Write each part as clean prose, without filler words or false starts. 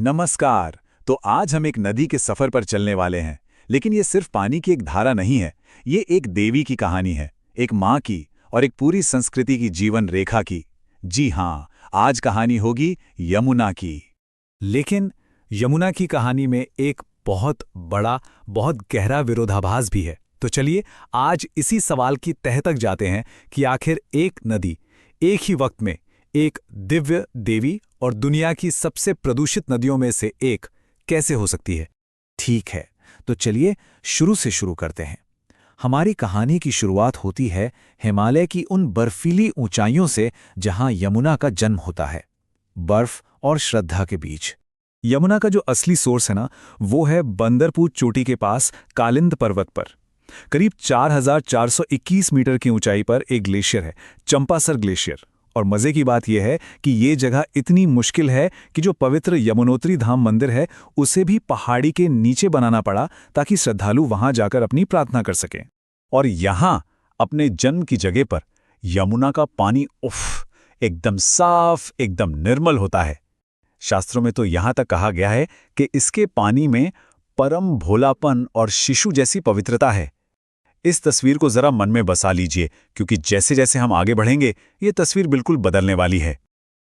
नमस्कार। तो आज हम एक नदी के सफर पर चलने वाले हैं। लेकिन ये सिर्फ पानी की एक धारा नहीं है, ये एक देवी की कहानी है, एक माँ की और एक पूरी संस्कृति की जीवन रेखा की। जी हाँ, आज कहानी होगी यमुना की। लेकिन यमुना की कहानी में एक बहुत बड़ा, बहुत गहरा विरोधाभास भी है। तो चलिए आज इसी सवाल की तह तक जाते हैं कि आखिर एक नदी एक ही वक्त में एक दिव्य देवी और दुनिया की सबसे प्रदूषित नदियों में से एक कैसे हो सकती है। ठीक है, तो चलिए शुरू से शुरू करते हैं। हमारी कहानी की शुरुआत होती है हिमालय की उन बर्फीली ऊंचाइयों से जहां यमुना का जन्म होता है, बर्फ और श्रद्धा के बीच। यमुना का जो असली सोर्स है ना, वो है बंदरपुर चोटी के पास कालिंद पर्वत पर। करीब 4421 मीटर की ऊंचाई पर एक ग्लेशियर है, चंपासर ग्लेशियर। और मजे की बात यह है कि ये जगह इतनी मुश्किल है कि जो पवित्र यमुनोत्री धाम मंदिर है, उसे भी पहाड़ी के नीचे बनाना पड़ा ताकि श्रद्धालु वहां जाकर अपनी प्रार्थना कर सकें। और यहाँ अपने जन्म की जगह पर यमुना का पानी एकदम साफ, एकदम निर्मल होता है। शास्त्रों में तो यहाँ तक कहा गया है कि इसके पानी में परम भोलापन और शिशु जैसी पवित्रता है। इस तस्वीर को जरा मन में बसा लीजिए, क्योंकि जैसे जैसे हम आगे बढ़ेंगे ये तस्वीर बिल्कुल बदलने वाली है।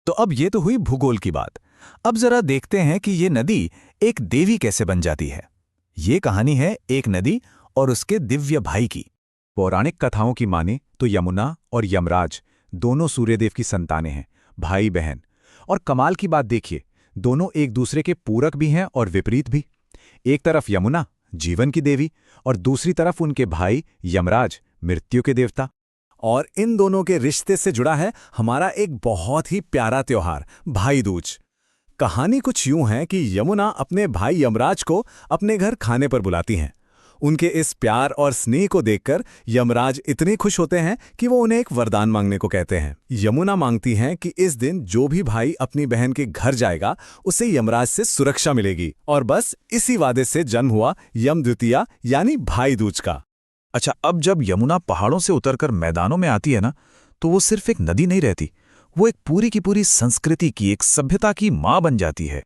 तो अब ये तो हुई भूगोल की बात। अब जरा देखते हैं कि ये नदी एक देवी कैसे बन जाती है। ये कहानी है एक नदी और उसके दिव्य भाई की। पौराणिक कथाओं की माने तो यमुना और यमराज दोनों सूर्यदेव की संतानें हैं, भाई बहन। और कमाल की बात देखिए, दोनों एक दूसरे के पूरक भी हैं और विपरीत भी। एक तरफ यमुना, जीवन की देवी, और दूसरी तरफ उनके भाई यमराज, मृत्यु के देवता। और इन दोनों के रिश्ते से जुड़ा है हमारा एक बहुत ही प्यारा त्योहार, भाई दूज। कहानी कुछ यूं है कि यमुना अपने भाई यमराज को अपने घर खाने पर बुलाती हैं। उनके इस प्यार और स्नेह को देखकर यमराज इतने खुश होते हैं कि वो उन्हें एक वरदान मांगने को कहते हैं। यमुना मांगती हैं कि इस दिन जो भी भाई अपनी बहन के घर जाएगा उसे यमराज से सुरक्षा मिलेगी। और बस इसी वादे से जन्म हुआ यम द्वितीया यानी भाई दूज का। अच्छा, अब जब यमुना पहाड़ों से उतरकर मैदानों में आती है ना, तो वो सिर्फ एक नदी नहीं रहती, वो एक पूरी की पूरी संस्कृति की, एक सभ्यता की माँ बन जाती है।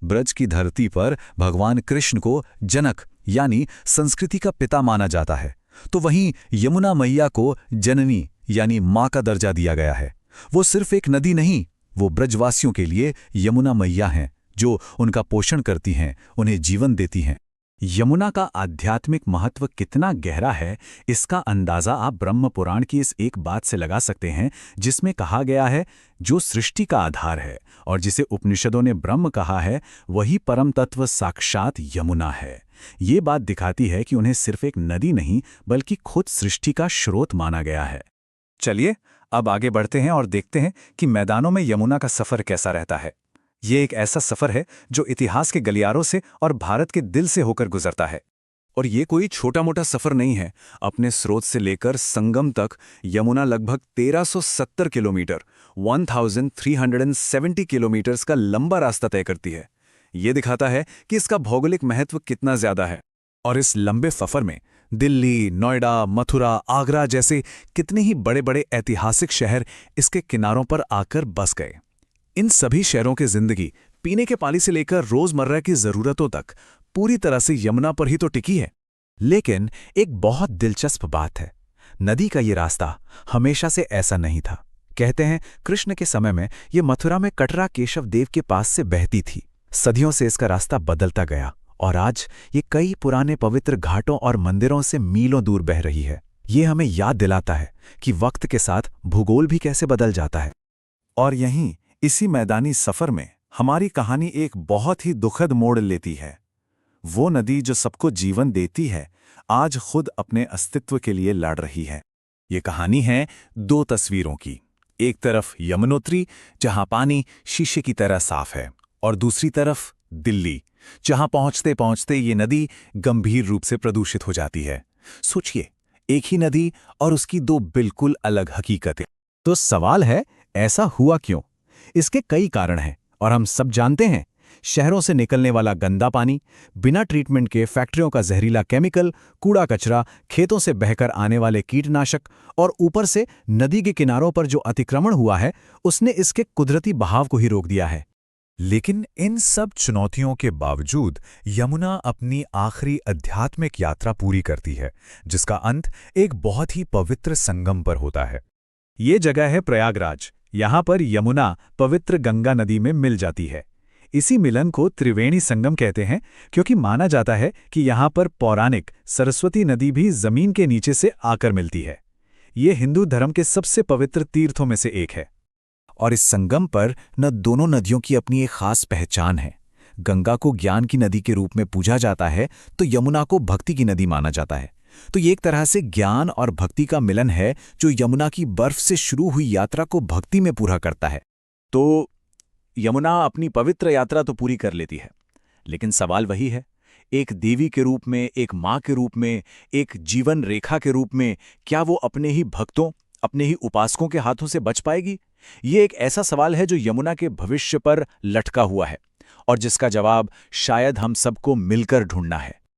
ब्रज की धरती पर भगवान कृष्ण को जनक यानी संस्कृति का पिता माना जाता है, तो वहीं यमुना मैया को जननी यानी मां का दर्जा दिया गया है। वो सिर्फ एक नदी नहीं, वो ब्रजवासियों के लिए यमुना मैया हैं, जो उनका पोषण करती हैं, उन्हें जीवन देती हैं। यमुना का आध्यात्मिक महत्व कितना गहरा है, इसका अंदाजा आप ब्रह्म पुराण की इस एक बात से लगा सकते हैं, जिसमें कहा गया है जो सृष्टि का आधार है और जिसे उपनिषदों ने ब्रह्म कहा है, वही परम तत्व साक्षात यमुना है। ये बात दिखाती है कि उन्हें सिर्फ एक नदी नहीं बल्कि खुद सृष्टि का स्रोत माना गया है। चलिए अब आगे बढ़ते हैं और देखते हैं कि मैदानों में यमुना का सफर कैसा रहता है। ये एक ऐसा सफर है जो इतिहास के गलियारों से और भारत के दिल से होकर गुजरता है। और ये कोई छोटा मोटा सफर नहीं है। अपने स्रोत से लेकर संगम तक यमुना लगभग 1370 किलोमीटर 1370 किलोमीटर्स का लंबा रास्ता तय करती है। ये दिखाता है कि इसका भौगोलिक महत्व कितना ज्यादा है। और इस लंबे सफर में दिल्ली, नोएडा, मथुरा, आगरा जैसे कितने ही बड़े बड़े ऐतिहासिक शहर इसके किनारों पर आकर बस गए। इन सभी शहरों की जिंदगी पीने के पानी से लेकर रोजमर्रा की जरूरतों तक पूरी तरह से यमुना पर ही तो टिकी है। लेकिन एक बहुत दिलचस्प बात है, नदी का ये रास्ता हमेशा से ऐसा नहीं था। कहते हैं कृष्ण के समय में ये मथुरा में कटरा केशव देव के पास से बहती थी। सदियों से इसका रास्ता बदलता गया और आज ये कई पुराने पवित्र घाटों और मंदिरों से मीलों दूर बह रही है। ये हमें याद दिलाता है कि वक्त के साथ भूगोल भी कैसे बदल जाता है। और यहीं इसी मैदानी सफर में हमारी कहानी एक बहुत ही दुखद मोड़ लेती है। वो नदी जो सबको जीवन देती है, आज खुद अपने अस्तित्व के लिए लड़ रही है। ये कहानी है दो तस्वीरों की। एक तरफ यमुनोत्री, जहां पानी शीशे की तरह साफ है, और दूसरी तरफ दिल्ली, जहां पहुंचते पहुंचते ये नदी गंभीर रूप से प्रदूषित हो जाती है। सोचिए, एक ही नदी और उसकी दो बिल्कुल अलग हकीकतें। तो सवाल है, ऐसा हुआ क्यों? इसके कई कारण हैं और हम सब जानते हैं। शहरों से निकलने वाला गंदा पानी, बिना ट्रीटमेंट के फैक्ट्रियों का जहरीला केमिकल, कूड़ा कचरा, खेतों से बहकर आने वाले कीटनाशक, और ऊपर से नदी के किनारों पर जो अतिक्रमण हुआ है, उसने इसके कुदरती बहाव को ही रोक दिया है। लेकिन इन सब चुनौतियों के बावजूद यमुना अपनी आखिरी आध्यात्मिक यात्रा पूरी करती है, जिसका अंत एक बहुत ही पवित्र संगम पर होता है। ये जगह है प्रयागराज। यहाँ पर यमुना पवित्र गंगा नदी में मिल जाती है। इसी मिलन को त्रिवेणी संगम कहते हैं, क्योंकि माना जाता है कि यहाँ पर पौराणिक सरस्वती नदी भी जमीन के नीचे से आकर मिलती है। ये हिंदू धर्म के सबसे पवित्र तीर्थों में से एक है। और इस संगम पर न दोनों नदियों की अपनी एक खास पहचान है। गंगा को ज्ञान की नदी के रूप में पूजा जाता है, तो यमुना को भक्ति की नदी माना जाता है। तो ये एक तरह से ज्ञान और भक्ति का मिलन है, जो यमुना की बर्फ से शुरू हुई यात्रा को भक्ति में पूरा करता है। तो यमुना अपनी पवित्र यात्रा तो पूरी कर लेती है, लेकिन सवाल वही है, एक देवी के रूप में, एक माँ के रूप में, एक जीवन रेखा के रूप में, क्या वो अपने ही भक्तों, अपने ही उपासकों के हाथों से बच पाएगी? ये एक ऐसा सवाल है जो यमुना के भविष्य पर लटका हुआ है और जिसका जवाब शायद हम सबको मिलकर ढूंढना है।